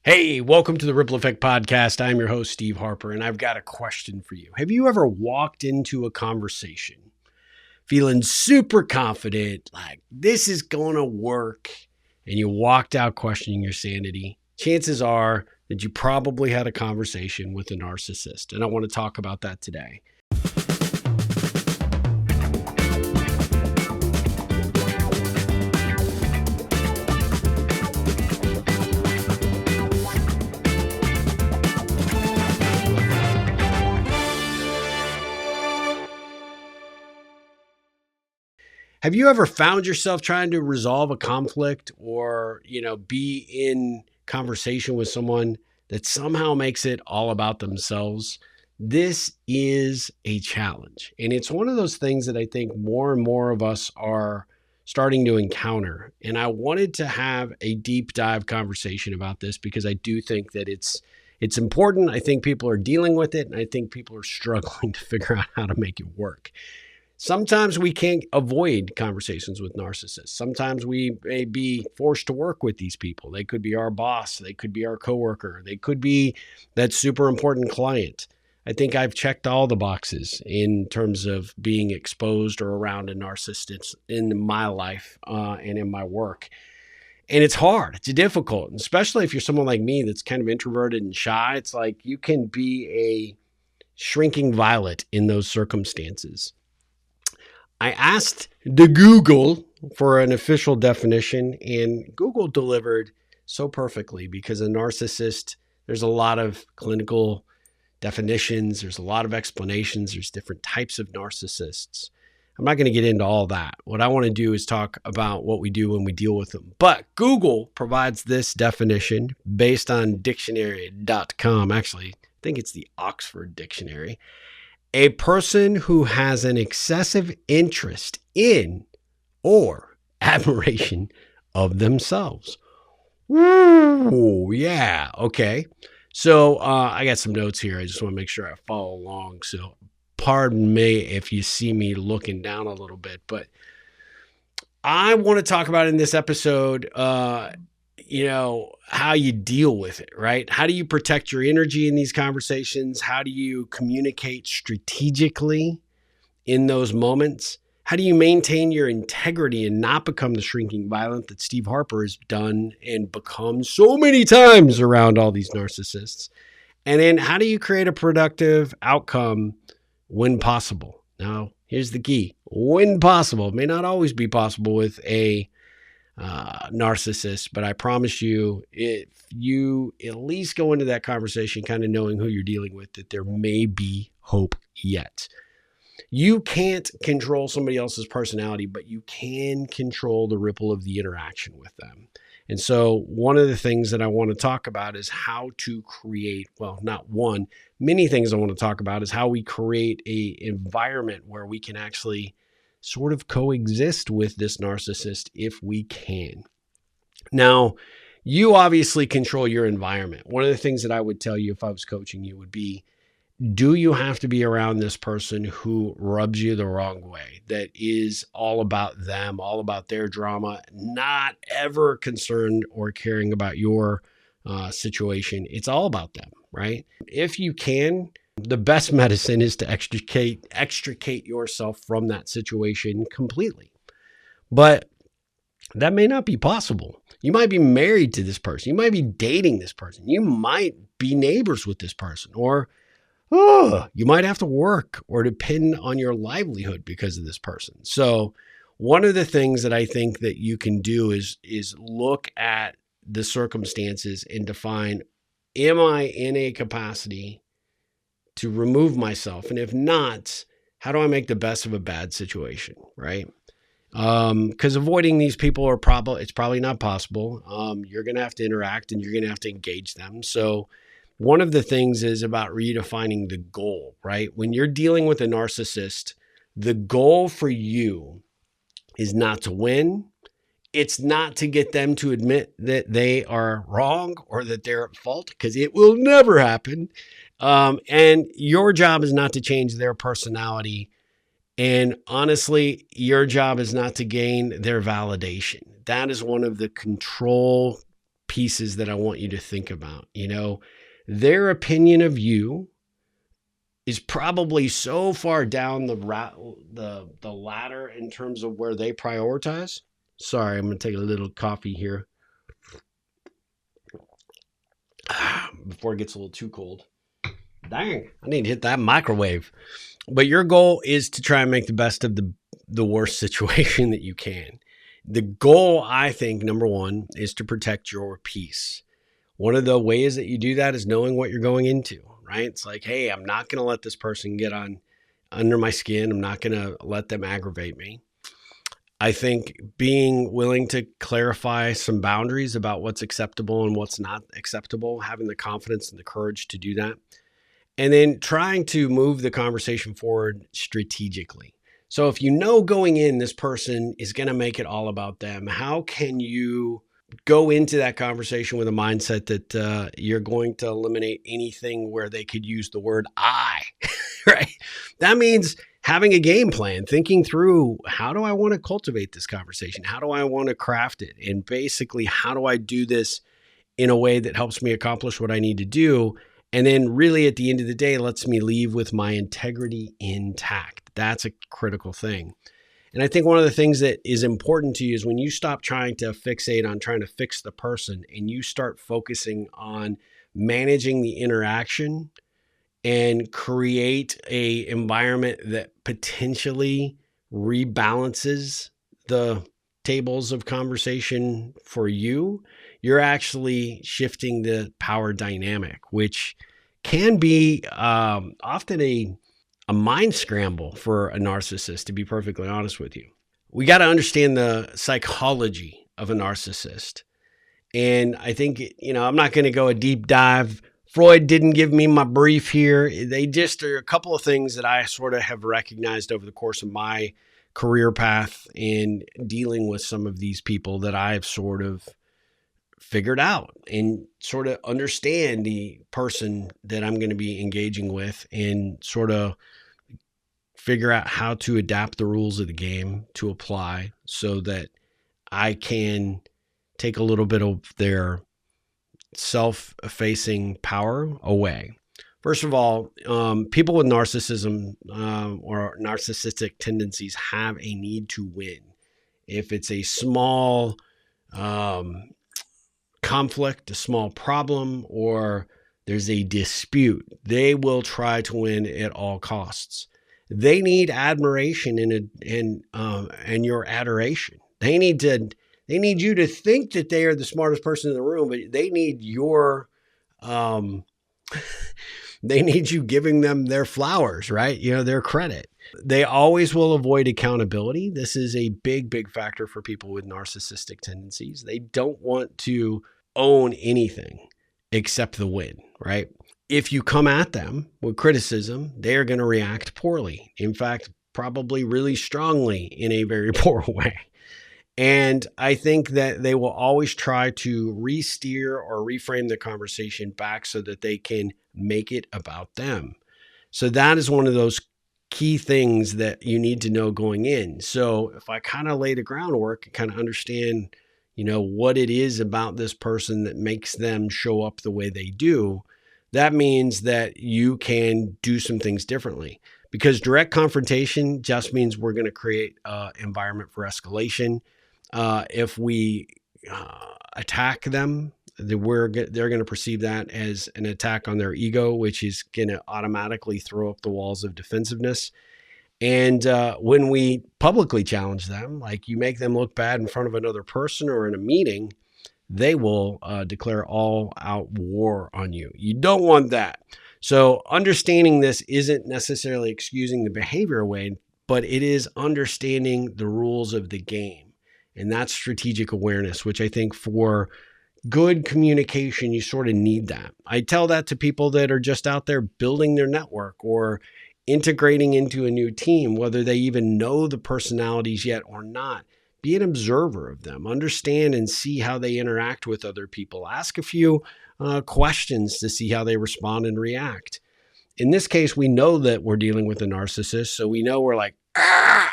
Hey, welcome to the Ripple Effect Podcast. I'm your host, Steve Harper, and I've got a question for you. Have you ever walked into a conversation feeling super confident, like this is going to work, and you walked out questioning your sanity? Chances are that you probably had a conversation with a narcissist, and I want to talk about that today. Have you ever found yourself trying to resolve a conflict or, be in conversation with someone that somehow makes it all about themselves? This is a challenge. And it's one of those things that I think more and more of us are starting to encounter. And I wanted to have a deep dive conversation about this because I do think that it's important. I think people are dealing with it, and I think people are struggling to figure out how to make it work. Sometimes we can't avoid conversations with narcissists. Sometimes we may be forced to work with these people. They could be our boss. They could be our coworker. They could be that super important client. I think I've checked all the boxes in terms of being exposed or around a narcissist in my life and in my work. And it's hard. It's difficult, especially if you're someone like me that's kind of introverted and shy. It's like you can be a shrinking violet in those circumstances. I asked the Google for an official definition, and Google delivered so perfectly because a narcissist, there's a lot of clinical definitions. There's a lot of explanations. There's different types of narcissists. I'm not going to get into all that. What I want to do is talk about what we do when we deal with them. But Google provides this definition based on dictionary.com. Actually, I think it's the Oxford Dictionary. A person who has an excessive interest in or admiration of themselves. Ooh, yeah. Okay. So I got some notes here. I just want to make sure I follow along. So pardon me if you see me looking down a little bit, but I want to talk about in this episode, how you deal with it, right? How do you protect your energy in these conversations? How do you communicate strategically in those moments? How do you maintain your integrity and not become the shrinking violet that Steve Harper has done and become so many times around all these narcissists? And then how do you create a productive outcome when possible? Now, here's the key. When possible. It may not always be possible with a narcissist, but I promise you, if you at least go into that conversation kind of knowing who you're dealing with, that there may be hope yet. You can't control somebody else's personality, but you can control the ripple of the interaction with them. And so one of the things that I want to talk about is how to create, many things I want to talk about is how we create an environment where we can actually sort of coexist with this narcissist if we can. Now, you obviously control your environment. One of the things that I would tell you if I was coaching you would be, do you have to be around this person who rubs you the wrong way, that is all about them, all about their drama, not ever concerned or caring about your situation? It's all about them, right? If you can, the best medicine is to extricate yourself from that situation completely. But that may not be possible. You might be married to this person. You might be dating this person. You might be neighbors with this person, or you might have to work or depend on your livelihood because of this person. So one of the things that I think that you can do is look at the circumstances and define, am I in a capacity to remove myself? And if not, how do I make the best of a bad situation, right? Because avoiding these people it's probably not possible. You're going to have to interact and you're going to have to engage them. So one of the things is about redefining the goal, right? When you're dealing with a narcissist, the goal for you is not to win. It's not to get them to admit that they are wrong or that they're at fault, because it will never happen. And your job is not to change their personality. And honestly, your job is not to gain their validation. That is one of the control pieces that I want you to think about. Their opinion of you is probably so far down the ladder in terms of where they prioritize. Sorry, I'm going to take a little coffee here before it gets a little too cold. Dang, I need to hit that microwave. But your goal is to try and make the best of the worst situation that you can. The goal, I think, number one, is to protect your peace. One of the ways that you do that is knowing what you're going into, right? It's like, hey, I'm not going to let this person get under my skin. I'm not going to let them aggravate me. I think being willing to clarify some boundaries about what's acceptable and what's not acceptable, having the confidence and the courage to do that, and then trying to move the conversation forward strategically. So if you know going in, this person is going to make it all about them, how can you go into that conversation with a mindset that you're going to eliminate anything where they could use the word I, right? That means having a game plan, thinking through, how do I want to cultivate this conversation? How do I want to craft it? And basically, how do I do this in a way that helps me accomplish what I need to do? And then really at the end of the day, lets me leave with my integrity intact. That's a critical thing. And I think one of the things that is important to you is when you stop trying to fixate on trying to fix the person and you start focusing on managing the interaction and create an environment that potentially rebalances the tables of conversation for you, you're actually shifting the power dynamic, which can be often a mind scramble for a narcissist, to be perfectly honest with you. We got to understand the psychology of a narcissist. And I think, I'm not going to go a deep dive. Freud didn't give me my brief here. They just are a couple of things that I sort of have recognized over the course of my career path in dealing with some of these people that I've sort of figured out and sort of understand the person that I'm going to be engaging with and sort of figure out how to adapt the rules of the game to apply so that I can take a little bit of their self-effacing power away. First of all, people with narcissism or narcissistic tendencies have a need to win. If it's a small conflict, a small problem, or there's a dispute, they will try to win at all costs. They need admiration and your adoration. They need you to think that they are the smartest person in the room, but they need they need you giving them their flowers, right? Their credit. They always will avoid accountability. This is a big, big factor for people with narcissistic tendencies. They don't want to own anything except the win, right? If you come at them with criticism, they are going to react poorly. In fact, probably really strongly in a very poor way. And I think that they will always try to re-steer or reframe the conversation back so that they can make it about them. So that is one of those key things that you need to know going in. So if I kind of lay the groundwork and kind of understand, what it is about this person that makes them show up the way they do, that means that you can do some things differently. Because direct confrontation just means we're going to create an environment for escalation. If we attack them, they're going to perceive that as an attack on their ego, which is going to automatically throw up the walls of defensiveness. And when we publicly challenge them, like you make them look bad in front of another person or in a meeting, they will declare all out war on you. You don't want that. So understanding this isn't necessarily excusing the behavior away, but it is understanding the rules of the game. And that's strategic awareness, which I think for good communication, you sort of need that. I tell that to people that are just out there building their network or integrating into a new team, whether they even know the personalities yet or not. Be an observer of them, understand and see how they interact with other people. Ask a few questions to see how they respond and react. In this case, we know that we're dealing with a narcissist, so we know we're like,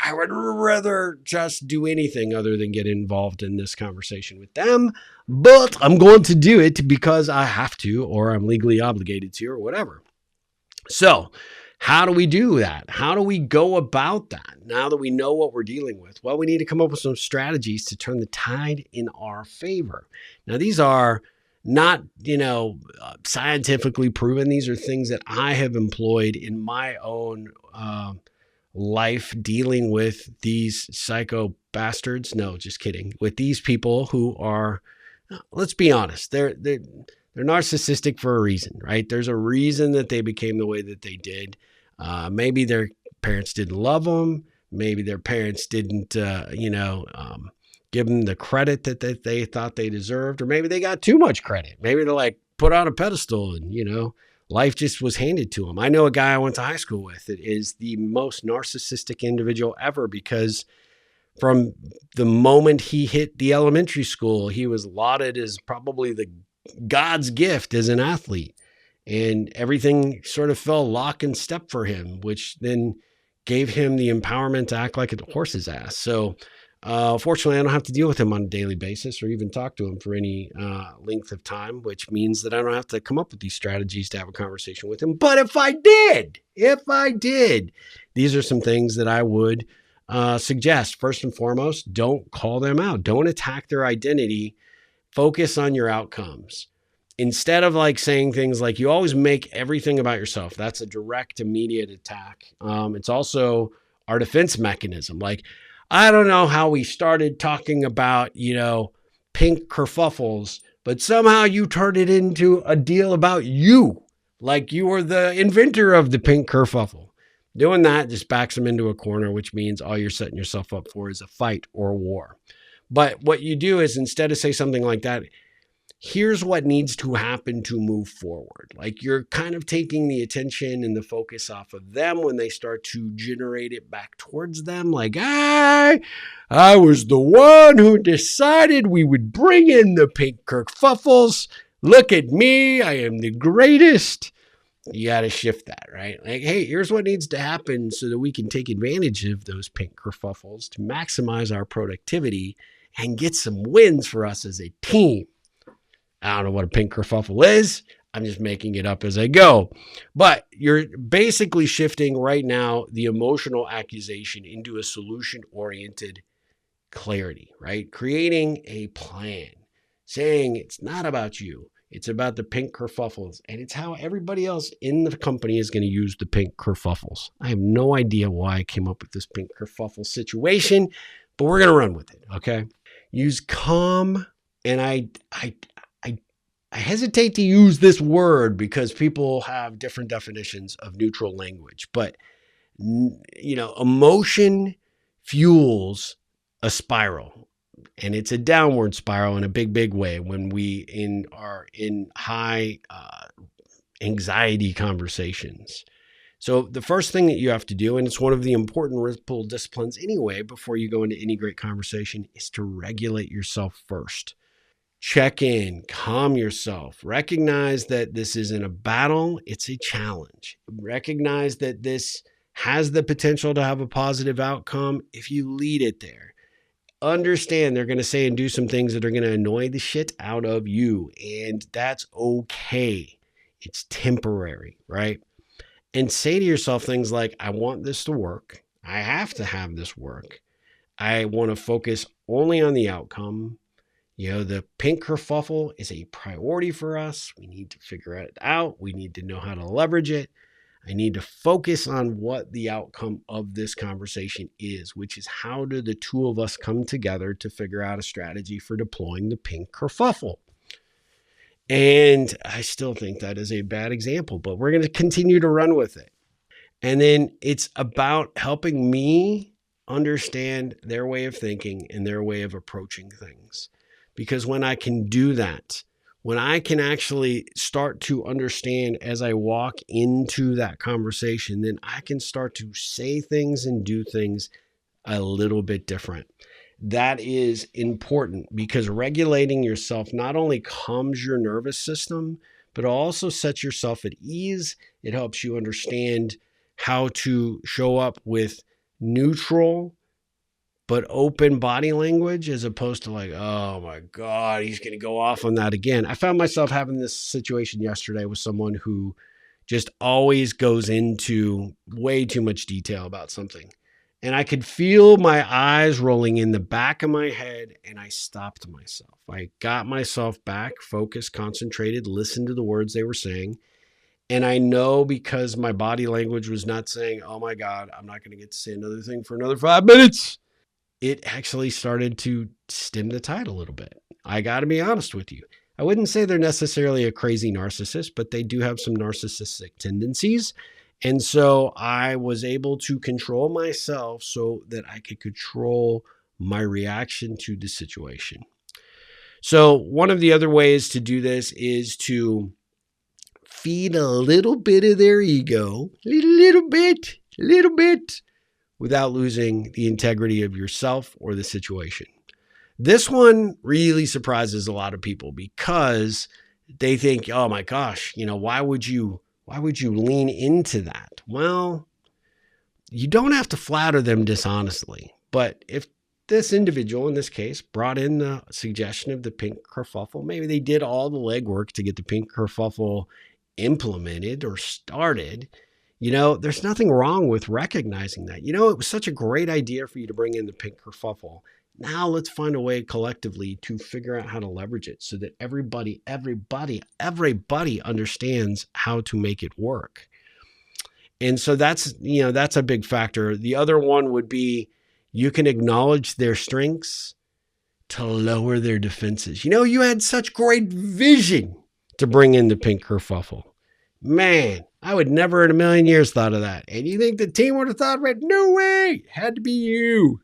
I would rather just do anything other than get involved in this conversation with them, but I'm going to do it because I have to, or I'm legally obligated to, or whatever. So how do we do that? How do we go about that now that we know what we're dealing with? Well, we need to come up with some strategies to turn the tide in our favor. Now, these are not, scientifically proven. These are things that I have employed in my own life dealing with these psycho bastards. No, just kidding. With these people who are, let's be honest, they're narcissistic for a reason, right? There's a reason that they became the way that they did. Maybe their parents didn't love them. Maybe their parents didn't, give them the credit that they thought they deserved, or maybe they got too much credit. Maybe they're like put on a pedestal and, life just was handed to them. I know a guy I went to high school with that is the most narcissistic individual ever, because from the moment he hit the elementary school, he was lauded as probably the God's gift as an athlete, and everything sort of fell lock and step for him, which then gave him the empowerment to act like a horse's ass. So fortunately, I don't have to deal with him on a daily basis or even talk to him for any length of time, which means that I don't have to come up with these strategies to have a conversation with him. But if I did, these are some things that I would suggest. First and foremost, don't call them out. Don't attack their identity. Focus on your outcomes. Instead of like saying things like, you always make everything about yourself. That's a direct, immediate attack. It's also our defense mechanism. Like, I don't know how we started talking about, pink kerfuffles, but somehow you turned it into a deal about you. Like you were the inventor of the pink kerfuffle. Doing that just backs them into a corner, which means all you're setting yourself up for is a fight or a war. But what you do is, instead of say something like that, here's what needs to happen to move forward. Like, you're kind of taking the attention and the focus off of them when they start to generate it back towards them. Like, I was the one who decided we would bring in the pink kerfuffles. Look at me. I am the greatest. You got to shift that, right? Like, hey, here's what needs to happen so that we can take advantage of those pink kerfuffles to maximize our productivity and get some wins for us as a team. I don't know what a pink kerfuffle is. I'm just making it up as I go. But you're basically shifting right now the emotional accusation into a solution-oriented clarity, right? Creating a plan, saying it's not about you. It's about the pink kerfuffles, and it's how everybody else in the company is going to use the pink kerfuffles. I have no idea why I came up with this pink kerfuffle situation, but we're going to run with it, okay? Use calm, and I hesitate to use this word because people have different definitions of neutral language, but emotion fuels a spiral, and it's a downward spiral in a big way when we are in high anxiety conversations. So the first thing that you have to do, and it's one of the important ripple disciplines anyway, before you go into any great conversation, is to regulate yourself first. Check in, calm yourself, recognize that this isn't a battle, it's a challenge. Recognize that this has the potential to have a positive outcome if you lead it there. Understand they're going to say and do some things that are going to annoy the shit out of you, and that's okay. It's temporary, right? And say to yourself things like, I want this to work. I have to have this work. I want to focus only on the outcome. The pink kerfuffle is a priority for us. We need to figure it out. We need to know how to leverage it. I need to focus on what the outcome of this conversation is, which is how do the two of us come together to figure out a strategy for deploying the pink kerfuffle. And I still think that is a bad example, but we're going to continue to run with it. And then it's about helping me understand their way of thinking and their way of approaching things. Because when I can do that, when I can actually start to understand as I walk into that conversation, then I can start to say things and do things a little bit different. That is important because regulating yourself not only calms your nervous system, but also sets yourself at ease. It helps you understand how to show up with neutral, but open body language, as opposed to like, oh my God, he's going to go off on that again. I found myself having this situation yesterday with someone who just always goes into way too much detail about something. And I could feel my eyes rolling in the back of my head, and I stopped myself. I got myself back, focused, concentrated, listened to the words they were saying. And I know, because my body language was not saying, oh my God, I'm not going to get to say another thing for another 5 minutes. It actually started to stem the tide a little bit. I got to be honest with you. I wouldn't say they're necessarily a crazy narcissist, but they do have some narcissistic tendencies. And so I was able to control myself so that I could control my reaction to the situation. So one of the other ways to do this is to feed a little bit of their ego, little bit, without losing the integrity of yourself or the situation. This one really surprises a lot of people, because they think, oh my gosh, why would you lean into that? Well, you don't have to flatter them dishonestly, but if this individual in this case brought in the suggestion of the pink kerfuffle, maybe they did all the legwork to get the pink kerfuffle implemented or started. There's nothing wrong with recognizing that. It was such a great idea for you to bring in the pink kerfuffle. Now let's find a way collectively to figure out how to leverage it so that everybody understands how to make it work. And so that's a big factor. The other one would be, you can acknowledge their strengths to lower their defenses. You had such great vision to bring in the pink kerfuffle. Man, I would never in a million years thought of that. And you think the team would have thought of it? No way. It had to be you.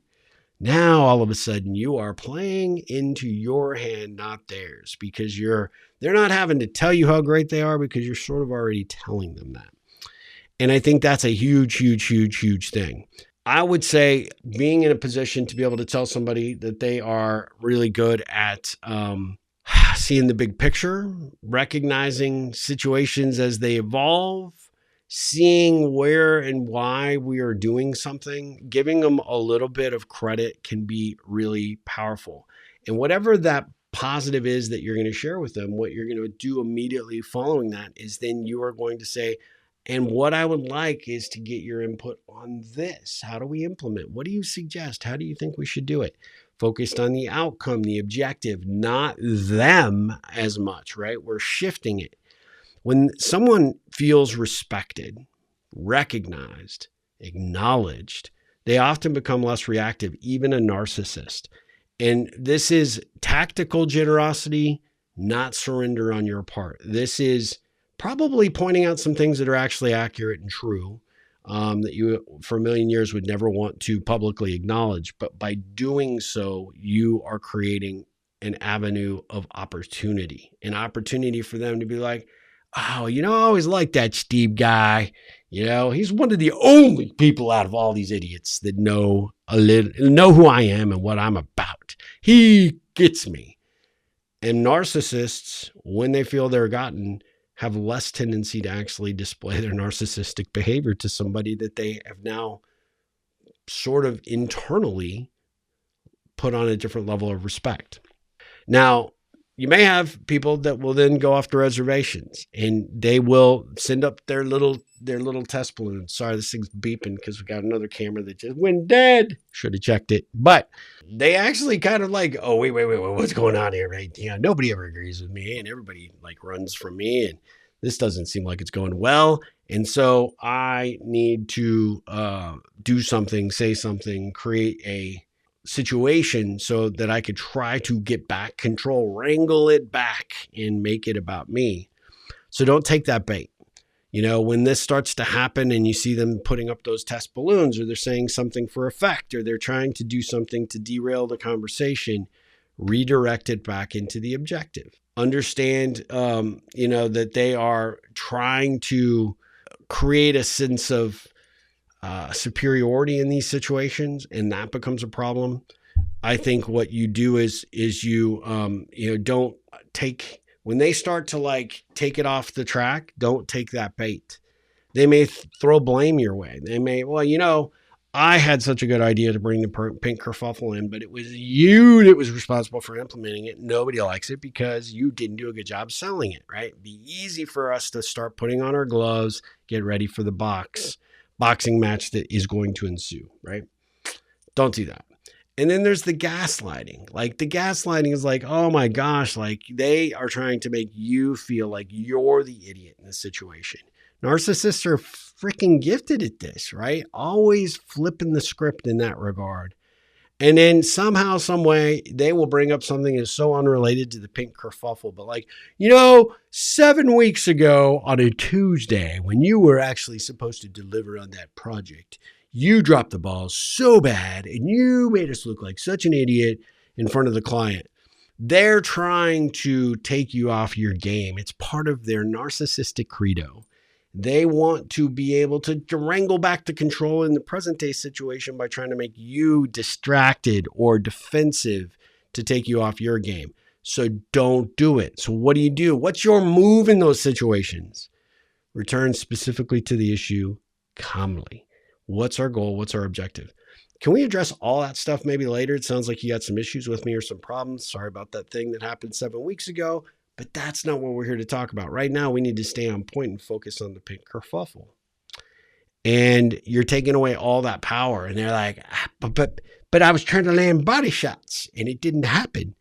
Now, all of a sudden, you are playing into your hand, not theirs, because they're not having to tell you how great they are, because you're sort of already telling them that. And I think that's a huge, huge, huge, huge thing. I would say being in a position to be able to tell somebody that they are really good at seeing the big picture, recognizing situations as they evolve, seeing where and why we are doing something, giving them a little bit of credit can be really powerful. And whatever that positive is that you're going to share with them, what you're going to do immediately following that is then you are going to say, and what I would like is to get your input on this. How do we implement? What do you suggest? How do you think we should do it? Focused on the outcome, the objective, not them as much, right? We're shifting it. When someone feels respected, recognized, acknowledged, they often become less reactive, even a narcissist. And this is tactical generosity, not surrender on your part. This is probably pointing out some things that are actually accurate and true, that you for a million years would never want to publicly acknowledge. But by doing so, you are creating an avenue of opportunity, an opportunity for them to be like, oh, I always liked that Steve guy. He's one of the only people out of all these idiots that know who I am and what I'm about. He gets me. And narcissists, when they feel they're gotten, have less tendency to actually display their narcissistic behavior to somebody that they have now sort of internally put on a different level of respect. Now, you may have people that will then go off the reservations and they will send up their little test balloons. Sorry, this thing's beeping because we got another camera that just went dead. Should have checked it. But they actually kind of like, oh, wait, what's going on here, right? Nobody ever agrees with me and everybody like runs from me and this doesn't seem like it's going well. And so I need to do something, say something, create a situation so that I could try to get back control, wrangle it back and make it about me. So don't take that bait. When this starts to happen and you see them putting up those test balloons or they're saying something for effect or they're trying to do something to derail the conversation, redirect it back into the objective. Understand, that they are trying to create a sense of superiority in these situations, and that becomes a problem. I think what you do is you don't take, when they start to like take it off the track, don't take that bait. They may throw blame your way. They may, I had such a good idea to bring the pink kerfuffle in, but it was you that was responsible for implementing it. Nobody likes it because you didn't do a good job selling it, right? It'd be easy for us to start putting on our gloves, get ready for the boxing match that is going to ensue, right? Don't do that. And then there's the gaslighting. Like the gaslighting is like, oh my gosh, like they are trying to make you feel like you're the idiot in this situation. Narcissists are freaking gifted at this, right? Always flipping the script in that regard. And then somehow, some way, they will bring up something that's so unrelated to the pink kerfuffle. But like, 7 weeks ago on a Tuesday, when you were actually supposed to deliver on that project, you dropped the ball so bad and you made us look like such an idiot in front of the client. They're trying to take you off your game. It's part of their narcissistic credo. They want to be able to wrangle back the control in the present day situation by trying to make you distracted or defensive to take you off your game. So don't do it. So what do? What's your move in those situations? Return specifically to the issue calmly. What's our goal? What's our objective? Can we address all that stuff maybe later? It sounds like you got some issues with me or some problems. Sorry about that thing that happened 7 weeks ago. But that's not what we're here to talk about. Right now, we need to stay on point and focus on the pink kerfuffle. And you're taking away all that power. And they're like, but I was trying to land body shots and it didn't happen.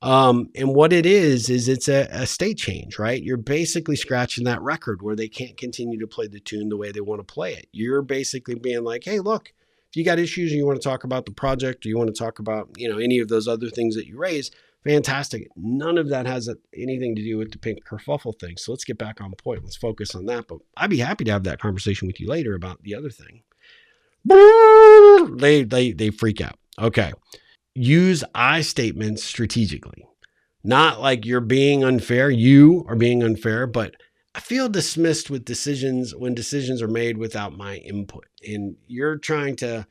And what it is it's a state change, right? You're basically scratching that record where they can't continue to play the tune the way they want to play it. You're basically being like, hey, look, if you got issues and you want to talk about the project or you want to talk about, any of those other things that you raised, fantastic. None of that has anything to do with the pink kerfuffle thing. So let's get back on point. Let's focus on that. But I'd be happy to have that conversation with you later about the other thing. They freak out. Okay. Use I statements strategically. Not like you're being unfair. You are being unfair, but I feel dismissed with decisions when decisions are made without my input. And you're trying to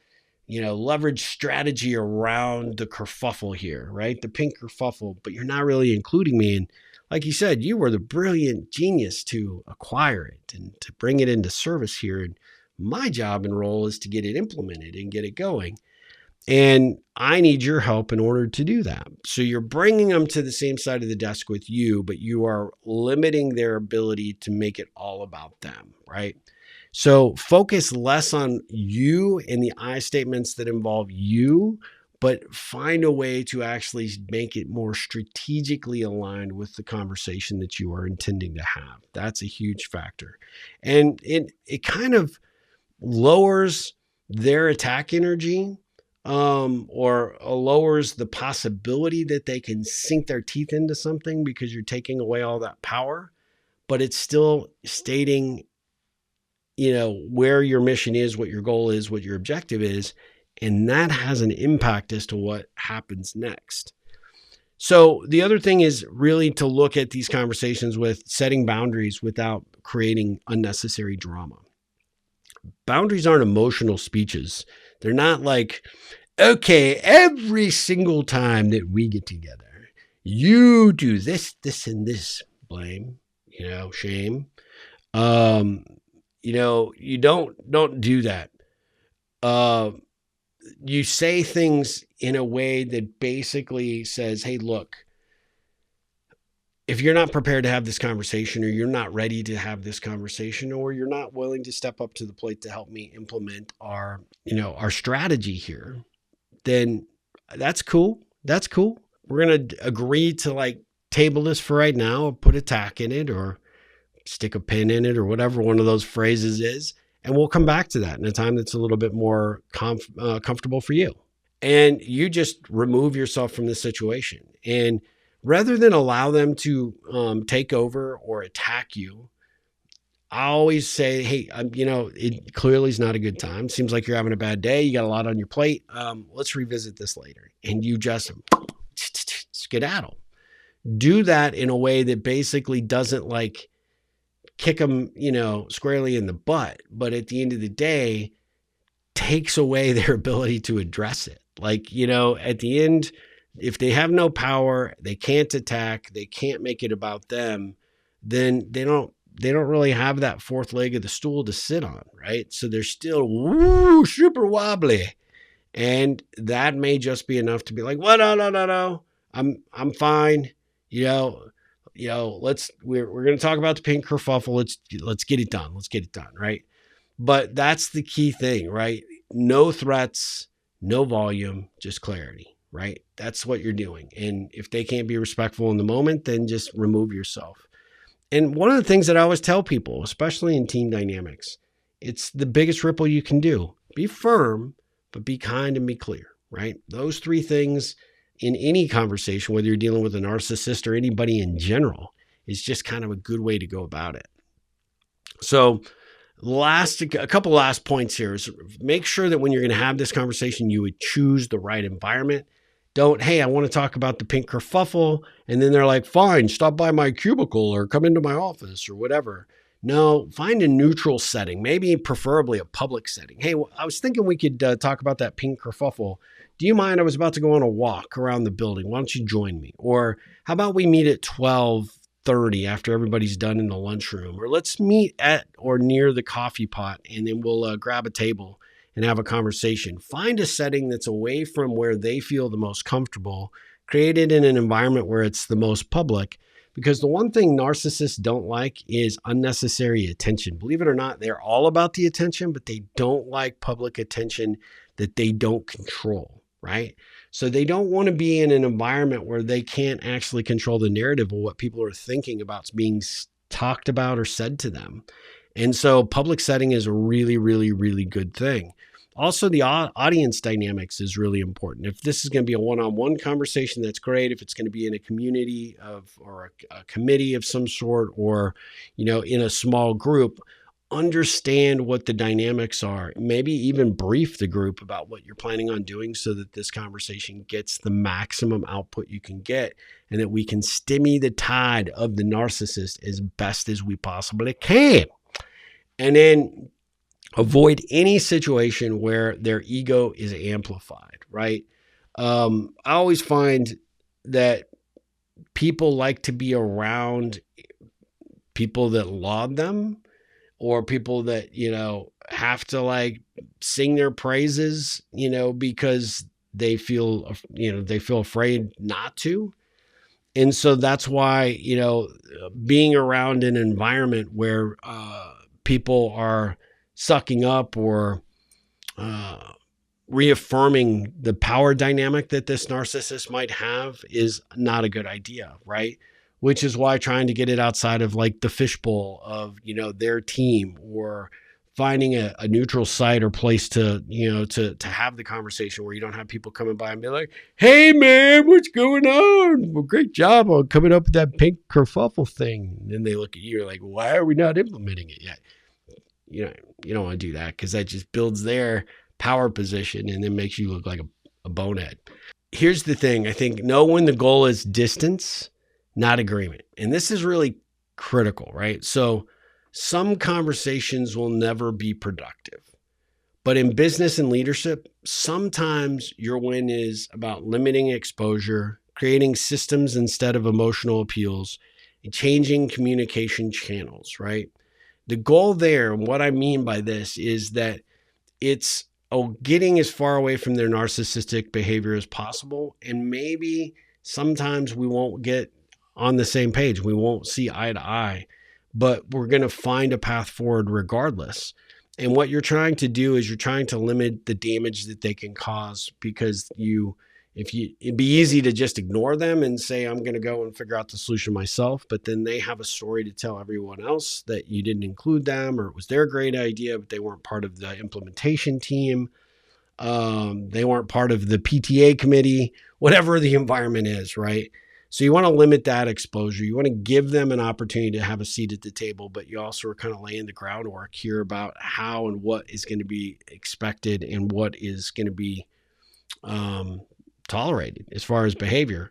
leverage strategy around the kerfuffle here, right? The pink kerfuffle, but you're not really including me. And like you said, you were the brilliant genius to acquire it and to bring it into service here. And my job and role is to get it implemented and get it going. And I need your help in order to do that. So you're bringing them to the same side of the desk with you, but you are limiting their ability to make it all about them, right? So focus less on you and the I statements that involve you, but find a way to actually make it more strategically aligned with the conversation that you are intending to have. That's a huge factor. And it kind of lowers their attack energy, or lowers the possibility that they can sink their teeth into something because you're taking away all that power, but it's still stating where your mission is, what your goal is, what your objective is. And that has an impact as to what happens next. So the other thing is really to look at these conversations with setting boundaries without creating unnecessary drama. Boundaries aren't emotional speeches. They're not like, okay, every single time that we get together, you do this, this, and this, blame, shame. You don't do that. You say things in a way that basically says, hey, look, if you're not prepared to have this conversation, or you're not ready to have this conversation, or you're not willing to step up to the plate to help me implement our strategy here, then that's cool. That's cool. We're going to agree to table this for right now, or put a tack in it, or stick a pin in it, or whatever one of those phrases is. And we'll come back to that in a time that's a little bit more comfortable for you. And you just remove yourself from the situation. And rather than allow them to take over or attack you, I always say, hey, it clearly is not a good time. Seems like you're having a bad day. You got a lot on your plate. Let's revisit this later. And you just skedaddle. Do that in a way that basically doesn't kick them, squarely in the butt, but at the end of the day, takes away their ability to address it. At the end, if they have no power, they can't attack, they can't make it about them, then they don't they don't really have that fourth leg of the stool to sit on, right? So they're still super wobbly. And that may just be enough to be like, well, no. I'm fine. We're going to talk about the pink kerfuffle. Let's get it done. Let's get it done. Right. But that's the key thing, right? No threats, no volume, just clarity, right? That's what you're doing. And if they can't be respectful in the moment, then just remove yourself. And one of the things that I always tell people, especially in team dynamics, it's the biggest ripple you can do. Be firm, but be kind and be clear, right? Those three things in any conversation, whether you're dealing with a narcissist or anybody in general, is just kind of a good way to go about it. So a couple last points here is make sure that when you're going to have this conversation, you would choose the right environment. Don't, hey, I want to talk about the pink kerfuffle. And then they're like, fine, stop by my cubicle or come into my office or whatever. No, find a neutral setting, maybe preferably a public setting. Hey, I was thinking we could talk about that pink kerfuffle. Do you mind? I was about to go on a walk around the building. Why don't you join me? Or how about we meet at 12:30 after everybody's done in the lunchroom? Or let's meet at or near the coffee pot, and then we'll grab a table and have a conversation. Find a setting that's away from where they feel the most comfortable. Create it in an environment where it's the most public. Because the one thing narcissists don't like is unnecessary attention. Believe it or not, they're all about the attention, but they don't like public attention that they don't control, right? So they don't want to be in an environment where they can't actually control the narrative of what people are thinking about being talked about or said to them. And so public setting is a really, really, really good thing. Also, the audience dynamics is really important. If this is going to be a one-on-one conversation, that's great. If it's going to be in a community or a committee of some sort, or, in a small group, understand what the dynamics are. Maybe even brief the group about what you're planning on doing so that this conversation gets the maximum output you can get, and that we can stimulate the tide of the narcissist as best as we possibly can. And then avoid any situation where their ego is amplified, right? I always find that people like to be around people that laud them, or people that, have to sing their praises, because they feel afraid not to. And so that's why, being around an environment where people are sucking up or reaffirming the power dynamic that this narcissist might have is not a good idea, right? Which is why trying to get it outside of the fishbowl of, their team, or finding a neutral site or place to have the conversation where you don't have people coming by and be like, hey man, what's going on? Well, great job on coming up with that pink kerfuffle thing. And then they look at you, you're like, why are we not implementing it yet? You don't want to do that, because that just builds their power position and then makes you look like a bonehead. Here's the thing. I think know when the goal is distance, not agreement. And this is really critical, right? So some conversations will never be productive. But in business and leadership, sometimes your win is about limiting exposure, creating systems instead of emotional appeals, and changing communication channels, right? The goal there, and what I mean by this, is that it's getting as far away from their narcissistic behavior as possible. And maybe sometimes we won't get on the same page. We won't see eye to eye, but we're going to find a path forward regardless. And what you're trying to do is you're trying to limit the damage that they can cause, because it'd be easy to just ignore them and say, I'm going to go and figure out the solution myself. But then they have a story to tell everyone else that you didn't include them, or it was their great idea, but they weren't part of the implementation team. They weren't part of the PTA committee, whatever the environment is, right? So you want to limit that exposure. You want to give them an opportunity to have a seat at the table, but you also are kind of laying the groundwork here about how and what is going to be expected and what is going to be tolerated as far as behavior.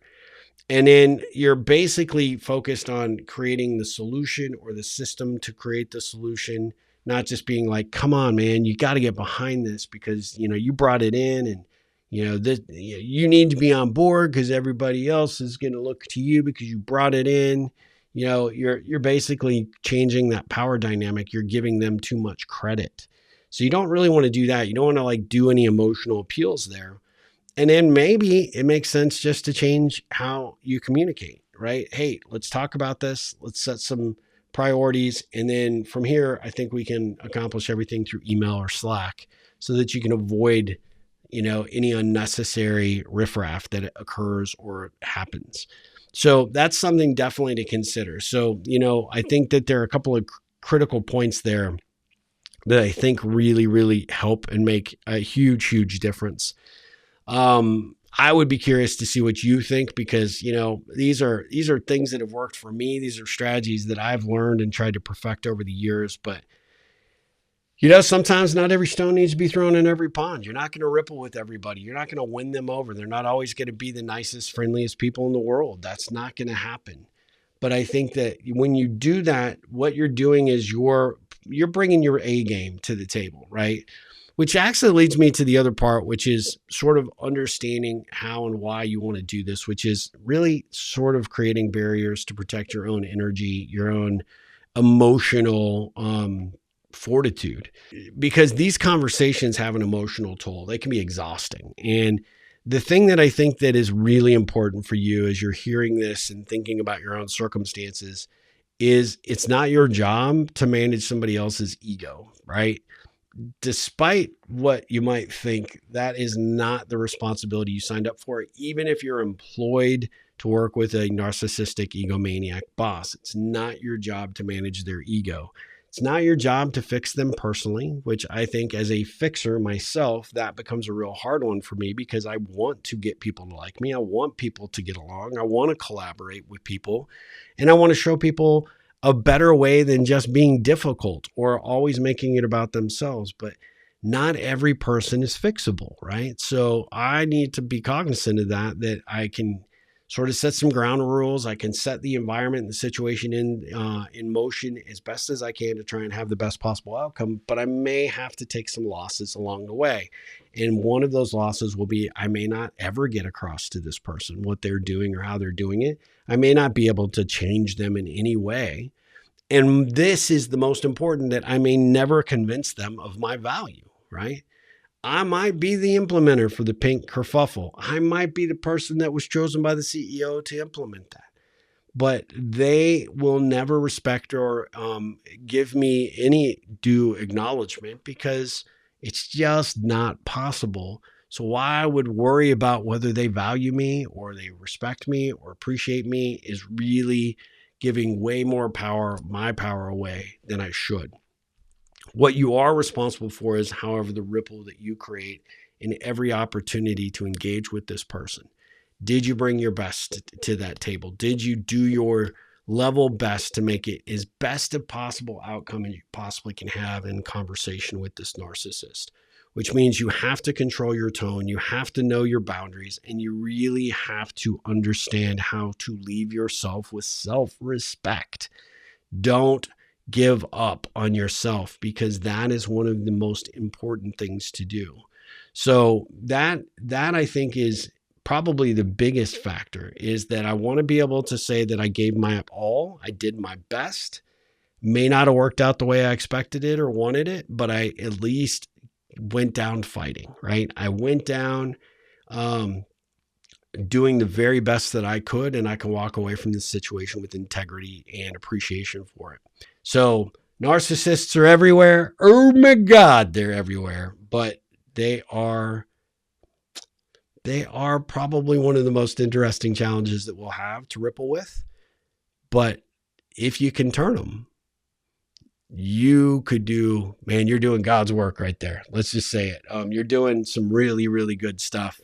And then you're basically focused on creating the solution or the system to create the solution, not just being like, come on, man, you got to get behind this because, you brought it in, and, you need to be on board because everybody else is going to look to you because you brought it in. you're basically changing that power dynamic. You're giving them too much credit. So you don't really want to do that. You don't want to like do any emotional appeals there. And then maybe it makes sense just to change how you communicate, right? Hey, let's talk about this. Let's set some priorities. And then from here, I think we can accomplish everything through email or Slack so that you can avoid, any unnecessary riffraff that occurs or happens. So that's something definitely to consider. So, I think that there are a couple of critical points there that I think really, really help and make a huge, huge difference. I would be curious to see what you think, because, these are things that have worked for me. These are strategies that I've learned and tried to perfect over the years. But, sometimes not every stone needs to be thrown in every pond. You're not going to ripple with everybody. You're not going to win them over. They're not always going to be the nicest, friendliest people in the world. That's not going to happen. But I think that when you do that, what you're doing is you're bringing your A game to the table, right? Which actually leads me to the other part, which is sort of understanding how and why you want to do this, which is really sort of creating barriers to protect your own energy, your own emotional fortitude, because these conversations have an emotional toll. They can be exhausting. And the thing that I think that is really important for you as you're hearing this and thinking about your own circumstances is it's not your job to manage somebody else's ego, right? Despite what you might think, that is not the responsibility you signed up for. Even if you're employed to work with a narcissistic egomaniac boss, it's not your job to manage their ego. It's not your job to fix them personally, which I think as a fixer myself, that becomes a real hard one for me, because I want to get people to like me. I want people to get along. I want to collaborate with people, and I want to show people a better way than just being difficult or always making it about themselves. But not every person is fixable, right? So I need to be cognizant of that I can sort of set some ground rules. I can set the environment and the situation in motion as best as I can to try and have the best possible outcome, but I may have to take some losses along the way. And one of those losses will be, I may not ever get across to this person what they're doing or how they're doing it. I may not be able to change them in any way. And this is the most important, that I may never convince them of my value, right? I might be the implementer for the pink kerfuffle. I might be the person that was chosen by the CEO to implement that. But they will never respect or give me any due acknowledgement, because it's just not possible. So why I would worry about whether they value me or they respect me or appreciate me is really giving way more power, my power, away than I should. What you are responsible for is, however, the ripple that you create in every opportunity to engage with this person. Did you bring your best to that table? Did you do your level best to make it as best a possible outcome as you possibly can have in conversation with this narcissist? Which means you have to control your tone, you have to know your boundaries, and you really have to understand how to leave yourself with self-respect. Don't give up on yourself, because that is one of the most important things to do. So that I think is probably the biggest factor, is that I want to be able to say that I gave my all, I did my best. May not have worked out the way I expected it or wanted it, but I at least went down fighting, right? I went down doing the very best that I could, and I can walk away from this situation with integrity and appreciation for it. So narcissists are everywhere. Oh my God, they're everywhere. But they are probably one of the most interesting challenges that we'll have to ripple with. But if you can turn them, you could do, man, you're doing God's work right there. Let's just say it. You're doing some really, really good stuff.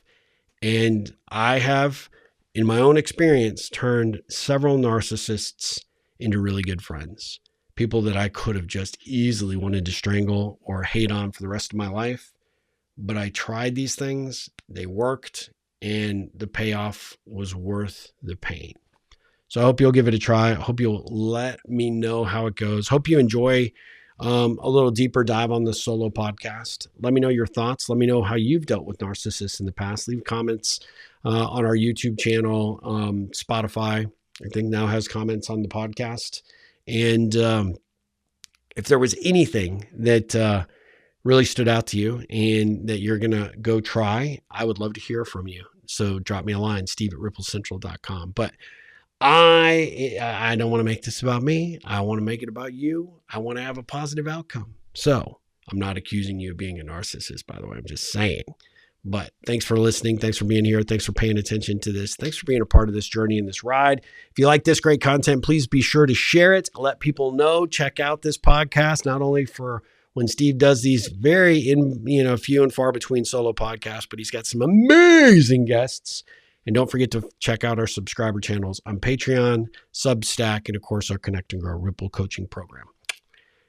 And I have, in my own experience, turned several narcissists into really good friends. People that I could have just easily wanted to strangle or hate on for the rest of my life. But I tried these things, they worked, and the payoff was worth the pain. So I hope you'll give it a try. I hope you'll let me know how it goes. Hope you enjoy a little deeper dive on this solo podcast. Let me know your thoughts. Let me know how you've dealt with narcissists in the past. Leave comments on our YouTube channel, Spotify, I think now has comments on the podcast. And if there was anything that really stood out to you and that you're going to go try, I would love to hear from you. So drop me a line, steve@ripplecentral.com. But I don't want to make this about me. I want to make it about you. I want to have a positive outcome. So I'm not accusing you of being a narcissist, by the way. I'm just saying. But thanks for listening. Thanks for being here. Thanks for paying attention to this. Thanks for being a part of this journey and this ride. If you like this great content, please be sure to share it. Let people know. Check out this podcast, not only for when Steve does these very few and far between solo podcasts, but he's got some amazing guests. And don't forget to check out our subscriber channels on Patreon, Substack, and of course our Connect and Grow Ripple coaching program.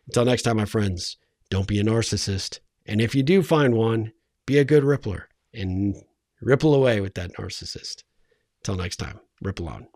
Until next time, my friends, don't be a narcissist. And if you do find one, be a good rippler and ripple away with that narcissist. Until next time, ripple on.